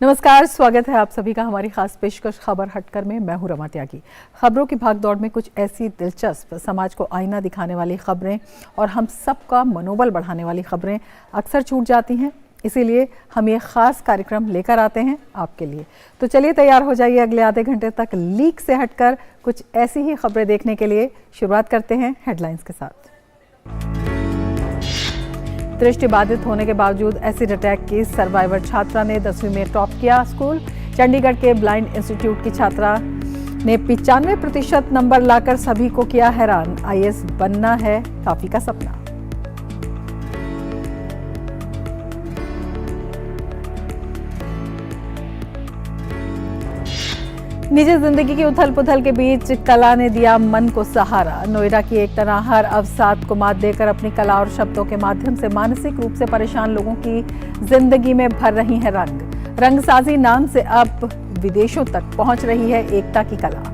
नमस्कार, स्वागत है आप सभी का हमारी खास पेशकश खबर हटकर में। मैं हूं रमा त्यागी। खबरों की भागदौड़ में कुछ ऐसी दिलचस्प, समाज को आईना दिखाने वाली खबरें और हम सबका मनोबल बढ़ाने वाली खबरें अक्सर छूट जाती हैं। इसीलिए हम ये खास कार्यक्रम लेकर आते हैं आपके लिए। तो चलिए तैयार हो जाइए अगले आधे घंटे तक लीक से हटकर कुछ ऐसी ही खबरें देखने के लिए। शुरुआत करते हैं हेडलाइंस के साथ। दृष्टि बाधित होने के बावजूद एसिड अटैक की सर्वाइवर छात्रा ने 10वीं में टॉप किया स्कूल। चंडीगढ़ के ब्लाइंड इंस्टीट्यूट की छात्रा ने 95% नंबर लाकर सभी को किया हैरान। आईएएस बनना है काफी का सपना। निजी जिंदगी की उथल पुथल के बीच कला ने दिया मन को सहारा। नोएडा की एक तनाहर अवसाद को मात देकर अपनी कला और शब्दों के माध्यम से मानसिक रूप से परेशान लोगों की जिंदगी में भर रही है रंगसाजी नाम से अब विदेशों तक पहुंच रही है एकता की कला।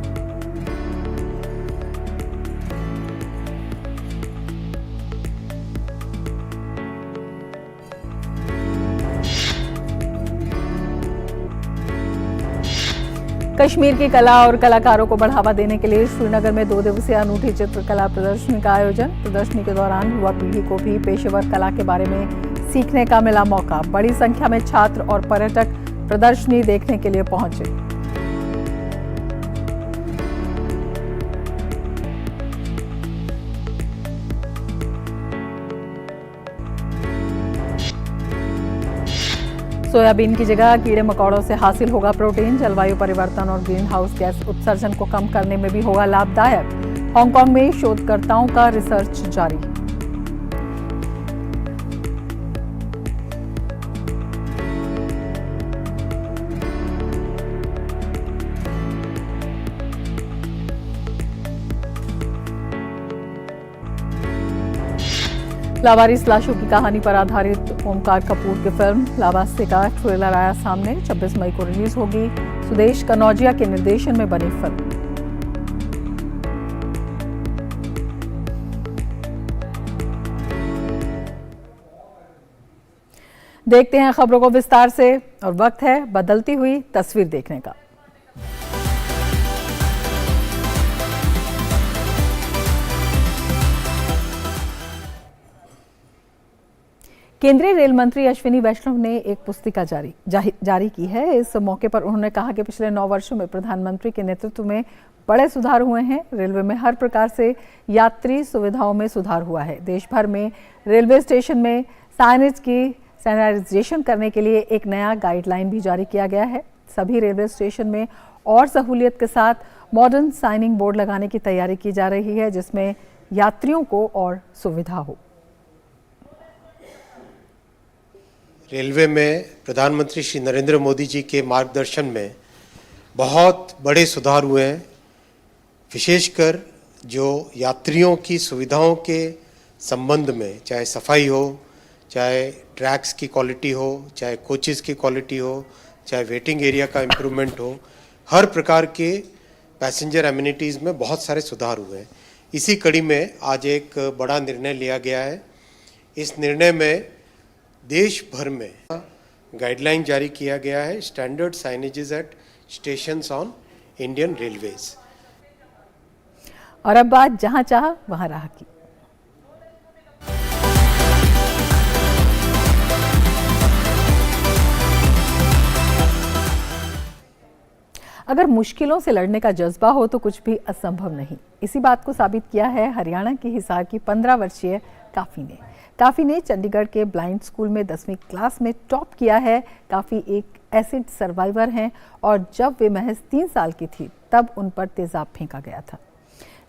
कश्मीर की कला और कलाकारों को बढ़ावा देने के लिए श्रीनगर में 2 दिवसीय अनूठी चित्रकला प्रदर्शनी का आयोजन। प्रदर्शनी के दौरान युवा पीढ़ी को भी पेशेवर कला के बारे में सीखने का मिला मौका। बड़ी संख्या में छात्र और पर्यटक प्रदर्शनी देखने के लिए पहुंचे। सोयाबीन की जगह कीड़े मकोड़ों से हासिल होगा प्रोटीन। जलवायु परिवर्तन और ग्रीन हाउस गैस उत्सर्जन को कम करने में भी होगा लाभदायक। हांगकांग में शोधकर्ताओं का रिसर्च जारी। लावारिस लाशों की कहानी पर आधारित ओमकार कपूर की फिल्म लावारिस का ट्रेलर आया सामने। 26 मई को रिलीज होगी। सुदेश कनौजिया के निर्देशन में बनी फिल्म। देखते हैं खबरों को विस्तार से और वक्त है बदलती हुई तस्वीर देखने का। केंद्रीय रेल मंत्री अश्विनी वैष्णव ने एक पुस्तिका जारी की है। इस मौके पर उन्होंने कहा कि पिछले 9 वर्षों में प्रधानमंत्री के नेतृत्व में बड़े सुधार हुए हैं। रेलवे में हर प्रकार से यात्री सुविधाओं में सुधार हुआ है। देश भर में रेलवे स्टेशन में साइनेज की सैनिटाइजेशन करने के लिए एक नया गाइडलाइन भी जारी किया गया है। सभी रेलवे स्टेशन में और सहूलियत के साथ मॉडर्न साइनिंग बोर्ड लगाने की तैयारी की जा रही है, जिसमें यात्रियों को और सुविधा हो। रेलवे में प्रधानमंत्री श्री नरेंद्र मोदी जी के मार्गदर्शन में बहुत बड़े सुधार हुए हैं। विशेषकर जो यात्रियों की सुविधाओं के संबंध में, चाहे सफाई हो, चाहे ट्रैक्स की क्वालिटी हो, चाहे कोचेस की क्वालिटी हो, चाहे वेटिंग एरिया का इम्प्रूवमेंट हो, हर प्रकार के पैसेंजर एमिनिटीज़ में बहुत सारे सुधार हुए हैं। इसी कड़ी में आज एक बड़ा निर्णय लिया गया है। इस निर्णय में देश भर में गाइडलाइन जारी किया गया है, standard signages at stations on Indian railways. और अब बात जहां चाह वहां राह की। अगर मुश्किलों से लड़ने का जज्बा हो तो कुछ भी असंभव नहीं। इसी बात को साबित किया है हरियाणा के हिसार की 15 वर्षीय काफी ने चंडीगढ़ के ब्लाइंड स्कूल में 10वीं क्लास में टॉप किया है। काफी एक एसिड सर्वाइवर हैं और जब वे महज 3 साल की थी तब उन पर तेजाब फेंका गया था।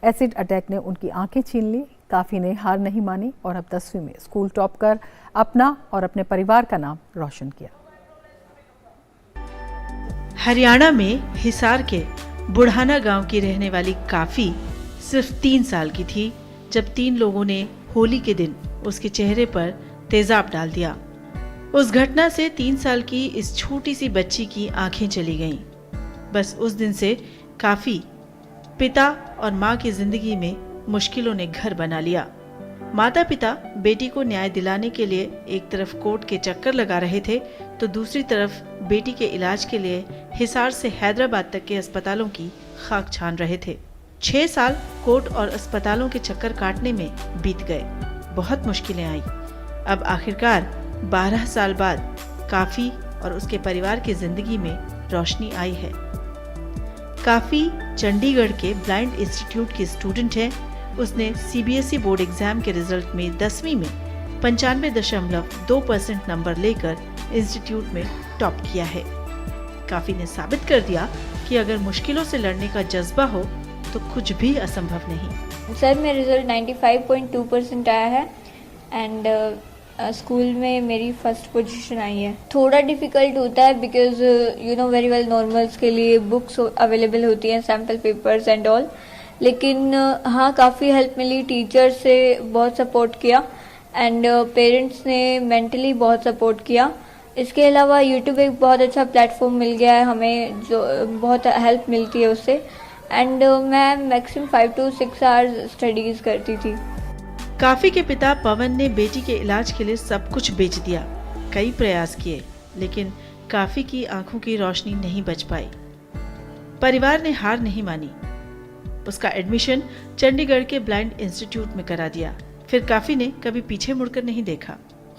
एसिड अटैक ने उनकी आंखें छीन ली। काफी ने हार नहीं मानी और अब 10वीं में स्कूल टॉप कर अपना और अपने परिवार का नाम रोशन किया। हरियाणा में हिसार के बुढ़ाना गांव की रहने वाली काफी सिर्फ 3 साल की थी जब 3 लोगों ने होली के दिन उसके चेहरे पर तेजाब डाल दिया। उस घटना से 3 साल की इस छोटी सी बच्ची की आंखें चली गईं। बस उस दिन से काफी पिता और मां की जिंदगी में मुश्किलों ने घर बना लिया। माता पिता बेटी को न्याय दिलाने के लिए एक तरफ कोर्ट के चक्कर लगा रहे थे तो दूसरी तरफ बेटी के इलाज के लिए हिसार से हैदराबाद तक के अस्पतालों की खाक छान रहे थे। 6 साल कोर्ट और अस्पतालों के चक्कर काटने में बीत गए। बहुत मुश्किलें आई। अब आखिरकार 12 साल बाद काफी और उसके परिवार की जिंदगी में रोशनी आई है। काफी चंडीगढ़ के ब्लाइंड इंस्टीट्यूट की स्टूडेंट है। उसने सीबीएसई बोर्ड एग्जाम के रिजल्ट में 10वीं में 95.2% नंबर लेकर इंस्टीट्यूट में टॉप किया है। काफी ने साबित कर दिया कि अगर मुश्किलों से लड़ने का जज्बा हो तो कुछ भी असंभव नहीं। सर मेरा रिजल्ट 95.2% आया है एंड स्कूल में मेरी फर्स्ट पोजीशन आई है। थोड़ा डिफिकल्ट होता है because you know very well normals के लिए बुक्स अवेलेबल होती हैं, सैम्पल पेपर्स एंड ऑल, लेकिन हाँ काफ़ी हेल्प मिली। टीचर से बहुत सपोर्ट किया एंड पेरेंट्स ने मेंटली बहुत सपोर्ट किया। इसके अलावा यूट्यूब एक बहुत अच्छा प्लेटफॉर्म मिल गया है हमें, जो बहुत हेल्प मिलती है उससे। एंड मैं मैक्सिमम 5 to 6 आवर्स स्टडीज करती थी। काफी के पिता पवन ने बेटी के इलाज के लिए सब कुछ बेच दिया। कई प्रयास किए लेकिन काफी की आंखों की रोशनी नहीं बच पाई। परिवार ने हार नहीं मानी। उसका एडमिशन चंडीगढ़ के ब्लाइंड इंस्टीट्यूट में करा दिया। फिर काफी ने कभी पीछे मुड़कर नहीं देखा।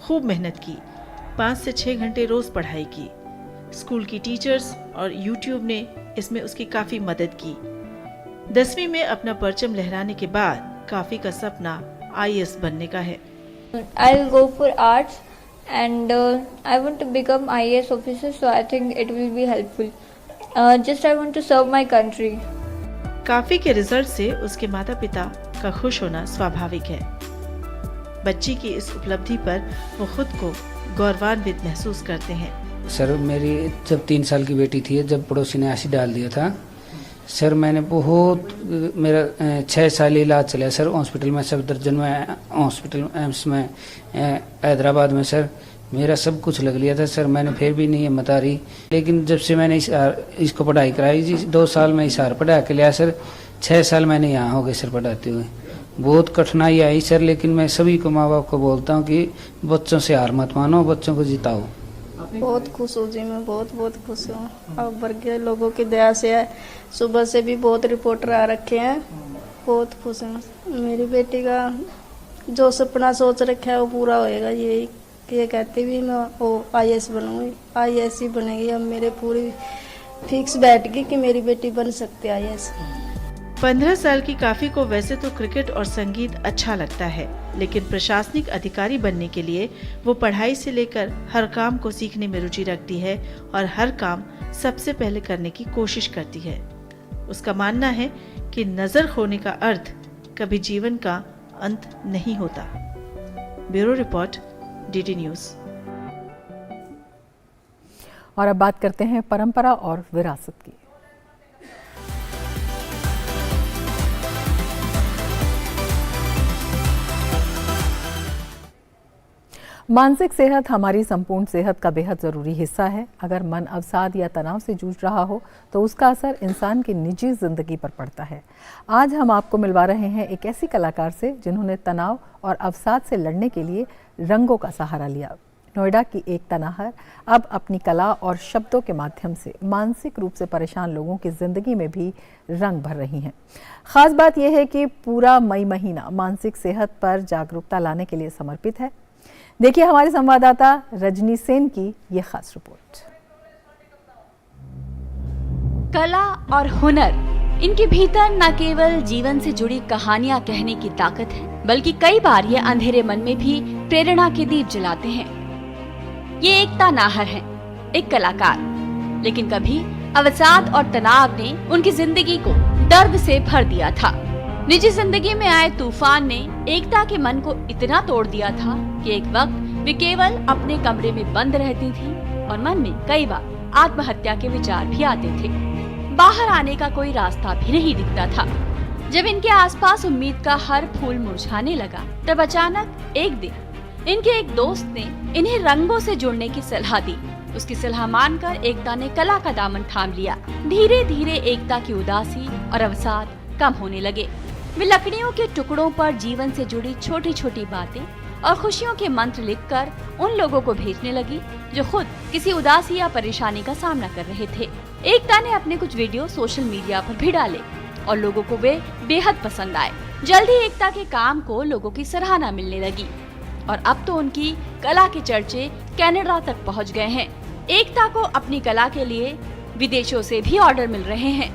खूब मेहनत की। 5 से 6 घंटे रोज पढ़ाई की। स्कूल की टीचर्स और यूट्यूब ने इसमें उसकी काफी मदद की। 10वीं में अपना परचम लहराने के बाद काफी का सपना IAS बनने का है। I'll go for arts and I want to become IAS officer, so I think it will be helpful. Just I want to serve my country. काफी के रिजल्ट से उसके माता पिता का खुश होना स्वाभाविक है। बच्ची की इस उपलब्धि पर वो खुद को गौरवान्वित महसूस करते हैं। सर मेरी जब 3 साल की बेटी थी, जब पड़ोसी ने एसिड डाल दिया था सर, मैंने बहुत मेरा 6 साल इलाज चला सर हॉस्पिटल में, सब दर्जन में हॉस्पिटल एम्स में हैदराबाद में सर। मेरा सब कुछ लग लिया था सर, मैंने फिर भी नहीं हिम्मत आ रही। लेकिन जब से मैंने इसको पढ़ाई कराई जी, 2 साल में हिसार पढ़ा के लिया सर, 6 साल मैंने यहाँ हो गए सर पढ़ाते हुए। बहुत कठिनाई आई सर, लेकिन मैं सभी को माँ बाप को बोलता हूँ कि बच्चों से हार मत मानो, बच्चों को जिताओ। बहुत खुश हूँ जी, मैं बहुत खुश हूँ। अब वर्गीय लोगों की दया से है, सुबह से भी बहुत रिपोर्टर आ रखे हैं, बहुत खुश हूँ। मेरी बेटी का जो सपना सोच रखा है वो पूरा होएगा। ये कहती भी मैं वो IAS बनूंगी, IAS ही बनेगी। अब मेरे पूरी फिक्स बैठ गई कि मेरी बेटी बन सकती है IAS। 15 साल की काफी को वैसे तो क्रिकेट और संगीत अच्छा लगता है, लेकिन प्रशासनिक अधिकारी बनने के लिए वो पढ़ाई से लेकर हर काम को सीखने में रुचि रखती है और हर काम सबसे पहले करने की कोशिश करती है। उसका मानना है कि नजर खोने का अर्थ कभी जीवन का अंत नहीं होता। Bureau report, DD news. और अब बात करते हैं परंपरा और विरासत की। मानसिक सेहत हमारी संपूर्ण सेहत का बेहद ज़रूरी हिस्सा है। अगर मन अवसाद या तनाव से जूझ रहा हो तो उसका असर इंसान की निजी ज़िंदगी पर पड़ता है। आज हम आपको मिलवा रहे हैं एक ऐसी कलाकार से जिन्होंने तनाव और अवसाद से लड़ने के लिए रंगों का सहारा लिया। नोएडा की एक तनाहर अब अपनी कला और शब्दों के माध्यम से मानसिक रूप से परेशान लोगों की ज़िंदगी में भी रंग भर रही हैं। ख़ास बात यह है कि पूरा मई महीना मानसिक सेहत पर जागरूकता लाने के लिए समर्पित है। देखिए हमारे संवाददाता रजनी सेन की ये खास रिपोर्ट। कला और हुनर, इनके भीतर न केवल जीवन से जुड़ी कहानियां कहने की ताकत है, बल्कि कई बार ये अंधेरे मन में भी प्रेरणा के दीप जलाते हैं। ये एक तनाहर है, एक कलाकार, लेकिन कभी अवसाद और तनाव ने उनकी जिंदगी को दर्द से भर दिया था। निजी जिंदगी में आए तूफान ने एकता के मन को इतना तोड़ दिया था कि एक वक्त वे केवल अपने कमरे में बंद रहती थी और मन में कई बार आत्महत्या के विचार भी आते थे। बाहर आने का कोई रास्ता भी नहीं दिखता था। जब इनके आसपास उम्मीद का हर फूल मुरझाने लगा, तब अचानक एक दिन इनके एक दोस्त ने इन्हें रंगों से जुड़ने की सलाह दी। उसकी सलाह मानकर एकता ने कला का दामन थाम लिया। धीरे धीरे एकता की उदासी और अवसाद कम होने लगे। वे लकड़ियों के टुकड़ों पर जीवन से जुड़ी छोटी छोटी बातें और खुशियों के मंत्र लिखकर उन लोगों को भेजने लगी जो खुद किसी उदासी या परेशानी का सामना कर रहे थे। एकता ने अपने कुछ वीडियो सोशल मीडिया पर भी डाले और लोगों को वे बेहद पसंद आए। जल्द ही एकता के काम को लोगों की सराहना मिलने लगी और अब तो उनकी कला के चर्चे कनाडा तक पहुंच गए हैं। एकता को अपनी कला के लिए विदेशों से भी ऑर्डर मिल रहे हैं।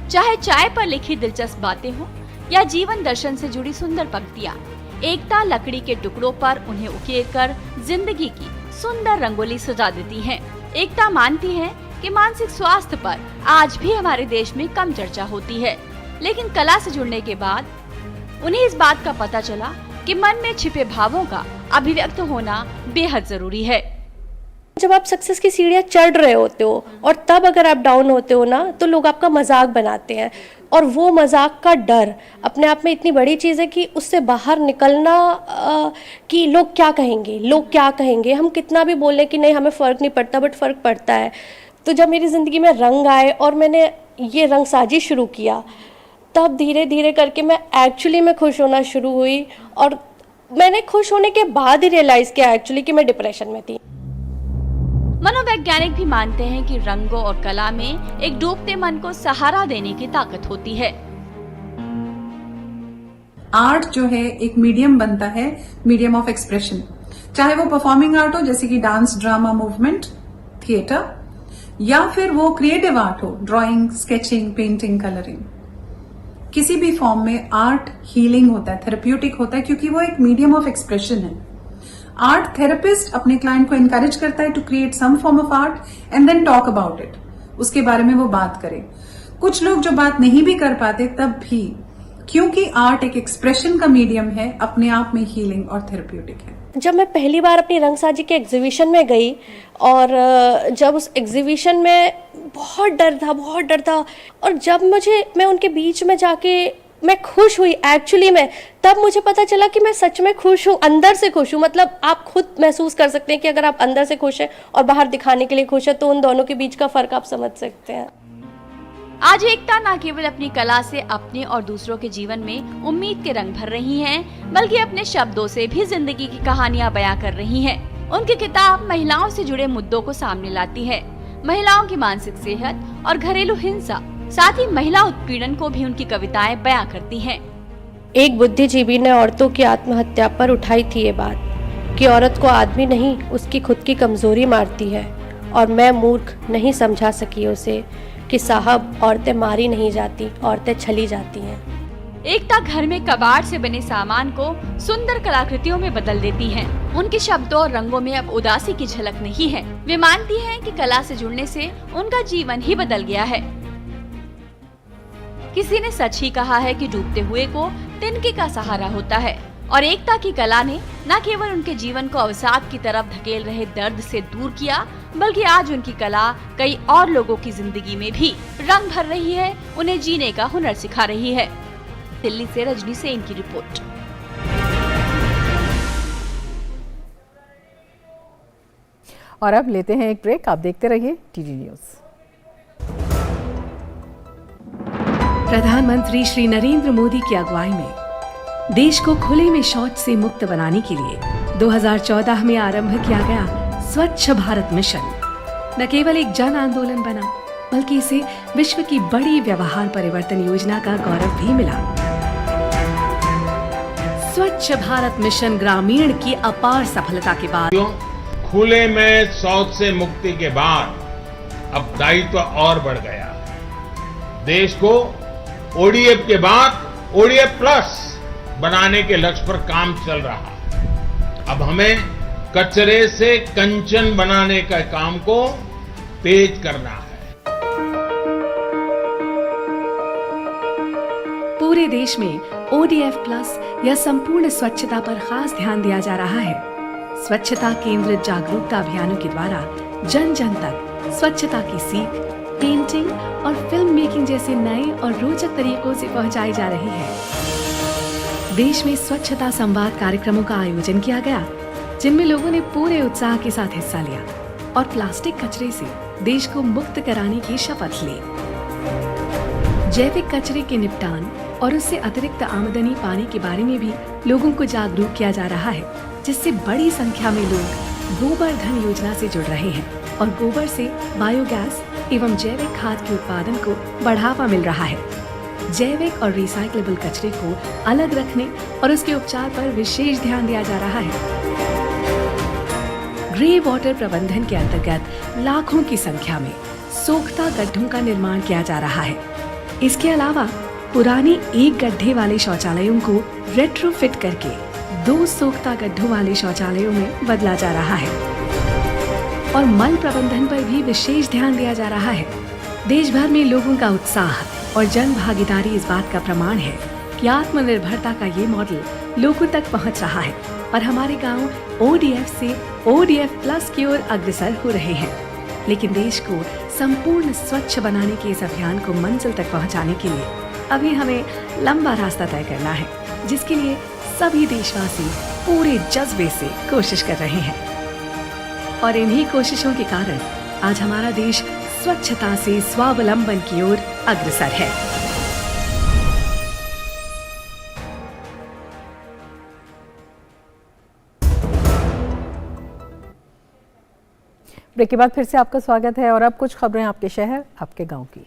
चाहे चाय पर लिखी दिलचस्प बातें हो या जीवन दर्शन से जुड़ी सुंदर पंक्तियाँ, एकता लकड़ी के टुकड़ों पर उन्हें उकेरकर जिंदगी की सुंदर रंगोली सजा देती हैं। एकता मानती है कि मानसिक स्वास्थ्य पर आज भी हमारे देश में कम चर्चा होती है, लेकिन कला से जुड़ने के बाद उन्हें इस बात का पता चला कि मन में छिपे भावों का अभिव्यक्त होना बेहद जरूरी है। जब आप सक्सेस की सीढ़ियाँ चढ़ रहे होते हो और तब अगर आप डाउन होते हो ना, तो लोग आपका मजाक बनाते हैं और वो मजाक का डर अपने आप में इतनी बड़ी चीज़ है कि उससे बाहर निकलना कि लोग क्या कहेंगे, हम कितना भी बोल लें कि नहीं हमें फ़र्क नहीं पड़ता, बट फ़र्क पड़ता है। तो जब मेरी ज़िंदगी में रंग आए और मैंने ये रंगसाजी शुरू किया, तब धीरे धीरे करके मैं एक्चुअली में खुश होना शुरू हुई और मैंने खुश होने के बाद ही रियलाइज़ किया एक्चुअली कि मैं डिप्रेशन में थी। मनोवैज्ञानिक भी मानते हैं कि रंगों और कला में एक डूबते मन को सहारा देने की ताकत होती है। आर्ट जो है एक मीडियम बनता है, मीडियम ऑफ एक्सप्रेशन, चाहे वो परफॉर्मिंग आर्ट हो जैसे कि डांस, ड्रामा, मूवमेंट, थिएटर, या फिर वो क्रिएटिव आर्ट हो, ड्राइंग, स्केचिंग, पेंटिंग, कलरिंग। किसी भी फॉर्म में आर्ट हीलिंग होता है, थेरेप्यूटिक होता है, क्योंकि वो एक मीडियम ऑफ एक्सप्रेशन है। आर्ट थेरेपिस्ट अपने क्लाइंट को एनकरेज करता है to create some form of art and then talk about it, उसके बारे में वो बात करे। कुछ लोग जो बात नहीं भी कर पाते तब भी, क्योंकि आर्ट एक एक्सप्रेशन का मीडियम है, अपने आप में हीलिंग और थेरेप्यूटिक है। जब मैं पहली बार अपनी रंगसाजी के एग्जीबिशन में गई और जब उस एग्जीबिशन में बहुत डर था और जब मैं उनके बीच में जाके मैं खुश हुई एक्चुअली में, तब मुझे पता चला कि मैं सच में खुश हूँ, अंदर से खुश हूँ। मतलब आप खुद महसूस कर सकते हैं कि अगर आप अंदर से खुश हैं और बाहर दिखाने के लिए खुश है, तो उन दोनों के बीच का फर्क आप समझ सकते हैं। आज एकता न केवल अपनी कला से अपने और दूसरों के जीवन में उम्मीद के रंग भर रही हैं, बल्कि अपने शब्दों से भी जिंदगी की कहानियां बयां कर रही हैं। उनकी किताब महिलाओं से जुड़े मुद्दों को सामने लाती है। महिलाओं की मानसिक सेहत और घरेलू हिंसा, साथ ही महिला उत्पीड़न को भी उनकी कविताएं बयां करती हैं। एक बुद्धिजीवी ने औरतों की आत्महत्या पर उठाई थी ये बात कि औरत को आदमी नहीं, उसकी खुद की कमजोरी मारती है, और मैं मूर्ख नहीं समझा सकी उसे कि साहब औरतें मारी नहीं जाती, औरतें छली जाती हैं। एकता घर में कबाड़ से बने सामान को सुंदर कलाकृतियों में बदल देती हैं। उनके शब्दों और रंगों में अब उदासी की झलक नहीं है। वे मानती हैं कि कला से जुड़ने से उनका जीवन ही बदल गया है। किसी ने सच ही कहा है कि डूबते हुए को तिनके का सहारा होता है, और एकता की कला ने न केवल उनके जीवन को अवसाद की तरफ धकेल रहे दर्द से दूर किया, बल्कि आज उनकी कला कई और लोगों की जिंदगी में भी रंग भर रही है, उन्हें जीने का हुनर सिखा रही है। दिल्ली से रजनी सेन की रिपोर्ट। और अब लेते हैं एक ब्रेक, आप देखते रहिए टीडी न्यूज़। प्रधानमंत्री श्री नरेंद्र मोदी की अगुवाई में देश को खुले में शौच से मुक्त बनाने के लिए 2014 में आरंभ किया गया स्वच्छ भारत मिशन न केवल एक जन आंदोलन बना, बल्कि इसे विश्व की बड़ी व्यवहार परिवर्तन योजना का गौरव भी मिला। स्वच्छ भारत मिशन ग्रामीण की अपार सफलता के बाद खुले में शौच से मुक्ति के बाद अब दायित्व और बढ़ गया है। देश को ओडीएफ के बाद ओडीएफ प्लस बनाने के लक्ष्य पर काम चल रहा है। अब हमें कचरे से कंचन बनाने का काम को तेज करना है। पूरे देश में ओडीएफ प्लस या संपूर्ण स्वच्छता पर खास ध्यान दिया जा रहा है। स्वच्छता केंद्रित जागरूकता अभियानों के द्वारा जन जन तक स्वच्छता की सीख, पेंटिंग और फिल्म मेकिंग जैसे नए और रोचक तरीकों से पहुंचाई जा रही है। देश में स्वच्छता संवाद कार्यक्रमों का आयोजन किया गया, जिनमें लोगों ने पूरे उत्साह के साथ हिस्सा लिया और प्लास्टिक कचरे से देश को मुक्त कराने की शपथ ली। जैविक कचरे के निपटान और उससे अतिरिक्त आमदनी पाने के बारे में भी लोगों को जागरूक किया जा रहा है, जिससे बड़ी संख्या में लोग गोबर धन योजना से जुड़ रहे हैं और गोबर से बायोगैस एवं जैविक खाद के उत्पादन को बढ़ावा मिल रहा है। जैविक और रिसाइक्लेबल कचरे को अलग रखने और उसके उपचार पर विशेष ध्यान दिया जा रहा है। ग्रे वाटर प्रबंधन के अंतर्गत लाखों की संख्या में सोख्ता गड्ढों का निर्माण किया जा रहा है। इसके अलावा पुराने एक गड्ढे वाले शौचालयों को रेट्रोफिट करके 2 सोख्ता गड्ढों वाले शौचालयों में बदला जा रहा है और मल प्रबंधन पर भी विशेष ध्यान दिया जा रहा है। देश भर में लोगों का उत्साह और जन भागीदारी इस बात का प्रमाण है कि आत्मनिर्भरता का ये मॉडल लोगों तक पहुंच रहा है और हमारे गांव ODF से ODF प्लस की ओर अग्रसर हो रहे हैं। लेकिन देश को संपूर्ण स्वच्छ बनाने के इस अभियान को मंजिल तक पहुंचाने के लिए अभी हमें लंबा रास्ता तय करना है, जिसके लिए सभी देशवासी पूरे जज्बे से कोशिश कर रहे हैं। और इन्हीं कोशिशों के कारण आज हमारा देश स्वच्छता से स्वावलंबन की ओर अग्रसर है। ब्रेक के बाद फिर से आपका स्वागत है और अब कुछ खबरें आपके शहर, आपके गांव की।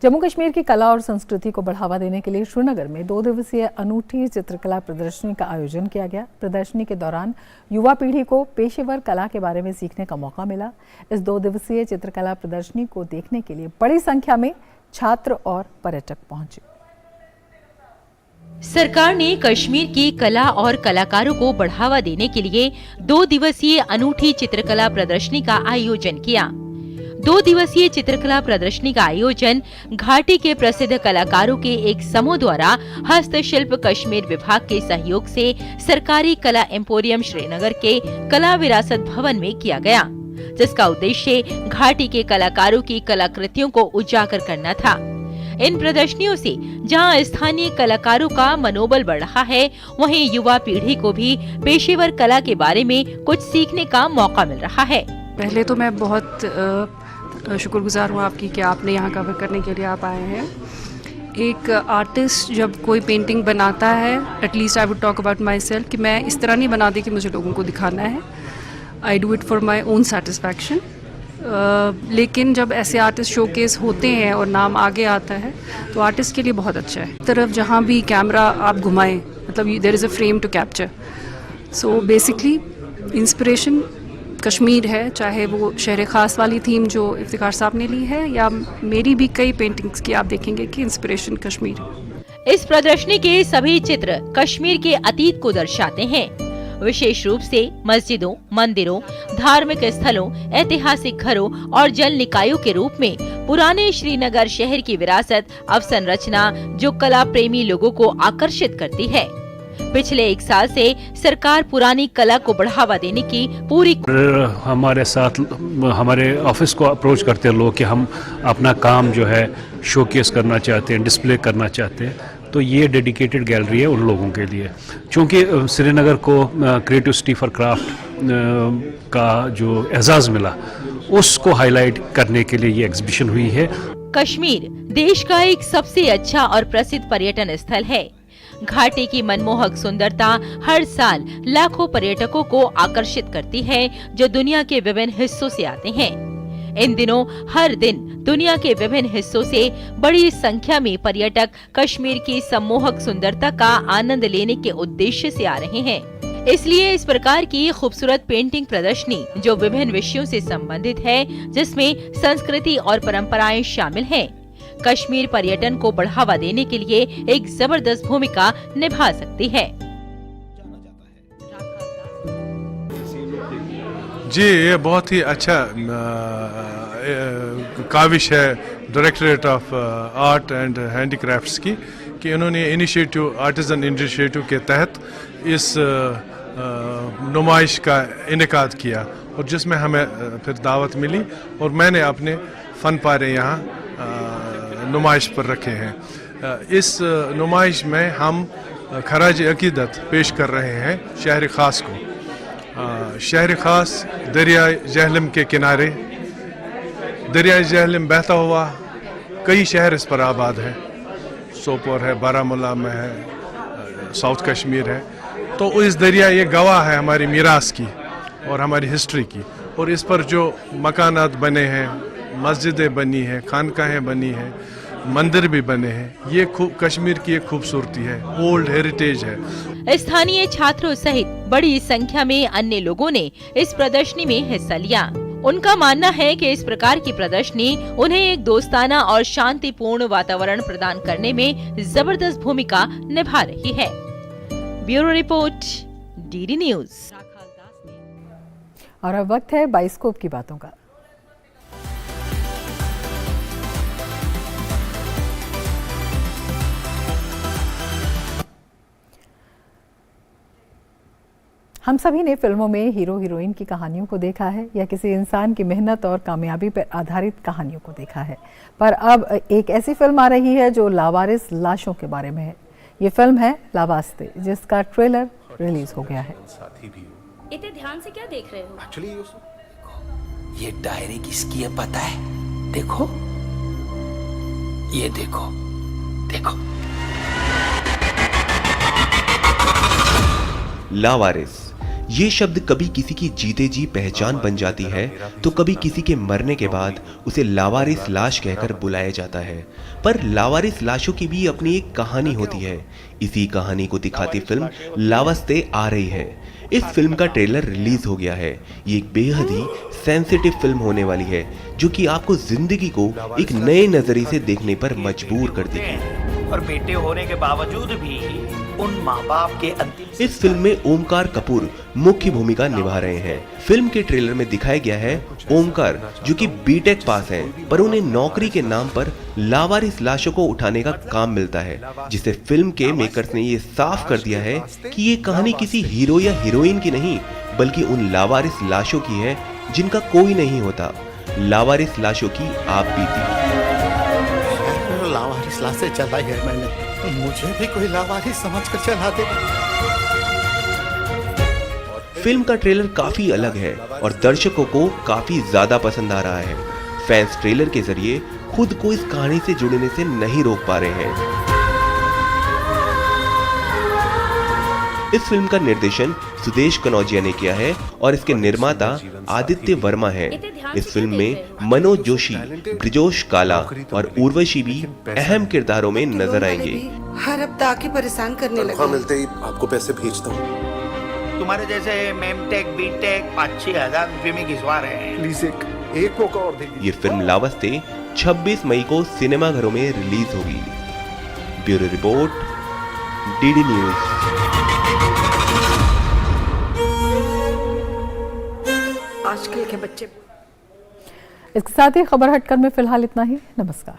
जम्मू कश्मीर की कला और संस्कृति को बढ़ावा देने के लिए श्रीनगर में 2 दिवसीय अनूठी चित्रकला प्रदर्शनी का आयोजन किया गया। प्रदर्शनी के दौरान युवा पीढ़ी को पेशेवर कला के बारे में सीखने का मौका मिला। इस 2 दिवसीय चित्रकला प्रदर्शनी को देखने के लिए बड़ी संख्या में छात्र और पर्यटक पहुंचे। सरकार ने कश्मीर की कला और कलाकारों को बढ़ावा देने के लिए 2 दिवसीय अनूठी चित्रकला प्रदर्शनी का आयोजन किया। 2 दिवसीय चित्रकला प्रदर्शनी का आयोजन घाटी के प्रसिद्ध कलाकारों के एक समूह द्वारा हस्तशिल्प कश्मीर विभाग के सहयोग से सरकारी कला एम्पोरियम श्रीनगर के कला विरासत भवन में किया गया, जिसका उद्देश्य घाटी के कलाकारों की कलाकृतियों को उजागर करना था। इन प्रदर्शनियों से जहां स्थानीय कलाकारों का मनोबल बढ़ रहा है, वहीं युवा पीढ़ी को भी पेशेवर कला के बारे में कुछ सीखने का मौका मिल रहा है। पहले तो मैं बहुत शुक्रगुजार हूँ आपकी कि आपने यहाँ कवर करने के लिए आप आए हैं। एक आर्टिस्ट जब कोई पेंटिंग बनाता है, at least I would talk about my self, कि मैं इस तरह नहीं बनाती कि मुझे लोगों को दिखाना है। I do it for my own satisfaction. लेकिन जब ऐसे आर्टिस्ट शोकेस होते हैं और नाम आगे आता है तो आर्टिस्ट के लिए बहुत अच्छा है। तरफ जहाँ भी कैमरा आप घुमाएं, मतलब there is a frame to capture. So basically inspiration Kashmir है, चाहे वो शहर खास वाली थीम जो इफ्तिखार साहब ने ली है या मेरी भी कई पेंटिंग्स की आप देखेंगे कि इंस्पिरेशन कश्मीर है। इस प्रदर्शनी के सभी चित्र कश्मीर के अतीत को दर्शाते हैं। विशेष रूप से मस्जिदों, मंदिरों, धार्मिक स्थलों, ऐतिहासिक घरों और जल निकायों के रूप में पुराने श्रीनगर शहर की विरासत अवसंरचना जो कला प्रेमी लोगों को आकर्षित करती है। पिछले 1 साल से सरकार पुरानी कला को बढ़ावा देने की पूरी हमारे साथ हमारे ऑफिस को अप्रोच करते हैं लोग कि हम अपना काम जो है शोकेस करना चाहते हैं, डिस्प्ले करना चाहते हैं, तो ये डेडिकेटेड गैलरी है उन लोगों के लिए। क्योंकि श्रीनगर को क्रिएटिव सिटी फॉर क्राफ्ट का जो एजाज़ मिला, उसको हाईलाइट करने के लिए ये एग्जीबिशन हुई है। कश्मीर देश का एक सबसे अच्छा और प्रसिद्ध पर्यटन स्थल है। घाटी की मनमोहक सुंदरता हर साल लाखों पर्यटकों को आकर्षित करती है, जो दुनिया के विभिन्न हिस्सों से आते हैं। इन दिनों हर दिन दुनिया के विभिन्न हिस्सों से बड़ी संख्या में पर्यटक कश्मीर की सम्मोहक सुंदरता का आनंद लेने के उद्देश्य से आ रहे हैं। इसलिए इस प्रकार की खूबसूरत पेंटिंग प्रदर्शनी जो विभिन्न विषयों से संबंधित है, जिसमें संस्कृति और परंपराएं शामिल हैं, कश्मीर पर्यटन को बढ़ावा देने के लिए एक जबरदस्त भूमिका निभा सकती है। जी, ये बहुत ही अच्छा काविश है directorate of art and handicrafts की कि उन्होंने इनिशिएटिव आर्टिजन इनिशिएटिव के तहत इस नुमाइश का इनेकाद किया और जिसमें हमें फिर दावत मिली और मैंने अपने फन पारे यहाँ नुमाइश पर रखे हैं। इस नुमाइश में हम खराज अकीदत पेश कर रहे हैं शहर ख़ास को शहर ख़ास दरिया जहलम के किनारे, दरिया जहलम बहता हुआ कई शहर इस पर आबाद है। सोपोर है, बारामूला में है, साउथ कश्मीर है। तो इस दरिया ये गवाह है हमारी मीरास की और हमारी हिस्ट्री की। और इस पर जो मकानात बने हैं, मस्जिदें बनी हैं, खानकाहें बनी हैं, मंदिर भी बने हैं, ये कश्मीर की एक खूबसूरती है, ओल्ड हेरिटेज है। स्थानीय छात्रों सहित बड़ी संख्या में अन्य लोगों ने इस प्रदर्शनी में हिस्सा लिया। उनका मानना है कि इस प्रकार की प्रदर्शनी उन्हें एक दोस्ताना और शांतिपूर्ण वातावरण प्रदान करने में जबरदस्त भूमिका निभा रही है। Bureau report, DD news. और अब वक्त है बाइस्कोप की बातों का। हम सभी ने फिल्मों में हीरो हीरोइन की कहानियों को देखा है या किसी इंसान की मेहनत और कामयाबी पर आधारित कहानियों को देखा है, पर अब एक ऐसी फिल्म आ रही है जो लावारिस लाशों के बारे में है। ये फिल्म है लावारिस, जिसका ट्रेलर रिलीज हो गया है। इतने ध्यान से क्या देख रहे हो? एक्चुअली ये डायरी किसकी है पता है? देखो, ये देखो, देखो। लावारिस, ये शब्द कभी किसी की जीते जी पहचान बन जाती है तो कभी किसी के मरने के बाद उसे लावारिस लाश कहकर बुलाया जाता है। पर लावारिस लाशों की भी अपनी एक कहानी होती है। इसी कहानी को दिखाती फिल्म लावारिस आ रही है। इस फिल्म का ट्रेलर रिलीज हो गया है। ये एक बेहद ही सेंसिटिव फिल्म होने वाली है जो कि आपको जिंदगी को एक नए नजरिए से देखने पर मजबूर कर देगी। और बेटे होने के बावजूद भी उन माँ बाप के अंतिम। इस फिल्म में ओमकार कपूर मुख्य भूमिका निभा रहे हैं। फिल्म के ट्रेलर में दिखाया गया है ओमकार जो कि बीटेक पास हैं, पर उन्हें नौकरी के नाम पर लावारिस लाशों को उठाने का काम मिलता है, जिसे फिल्म के मेकर्स ने ये साफ कर दिया है कि ये कहानी किसी हीरो या हीरोइन की नहीं बल्कि उन लावारिस लाशों की है जिनका कोई नहीं होता। लावारिस लाशों की आप बीती। लावारिस लाशें जलाई है मैंने, मुझे भी कोई लावारिस समझकर चला दे। फिल्म का ट्रेलर काफी अलग है और दर्शकों को काफी ज्यादा पसंद आ रहा है। फैंस ट्रेलर के जरिए खुद को इस कहानी से जुड़ने से नहीं रोक पा रहे हैं। इस फिल्म का निर्देशन सुदेश कनौजिया ने किया है और इसके निर्माता आदित्य वर्मा है। इस फिल्म में मनोज जोशी, ब्रिजोश काला और उर्वशी भी अहम किरदारों में नजर आएंगे। हर हफ्ता आके परेशान करने लगे। मिलते ही आपको पैसे भेजता हूँ। तुम्हारे जैसे मेमटेक बीटेक 5-6 हजार रुपए में घिसवा रहे हैं। प्लीज एक मौका और दीजिए। ये फिल्म लावारिस 26 मई को सिनेमाघरों में रिलीज होगी। Bureau report, DD news. आजकल के बच्चे। इसके साथ ही खबर हटकर में फिलहाल इतना ही। नमस्कार।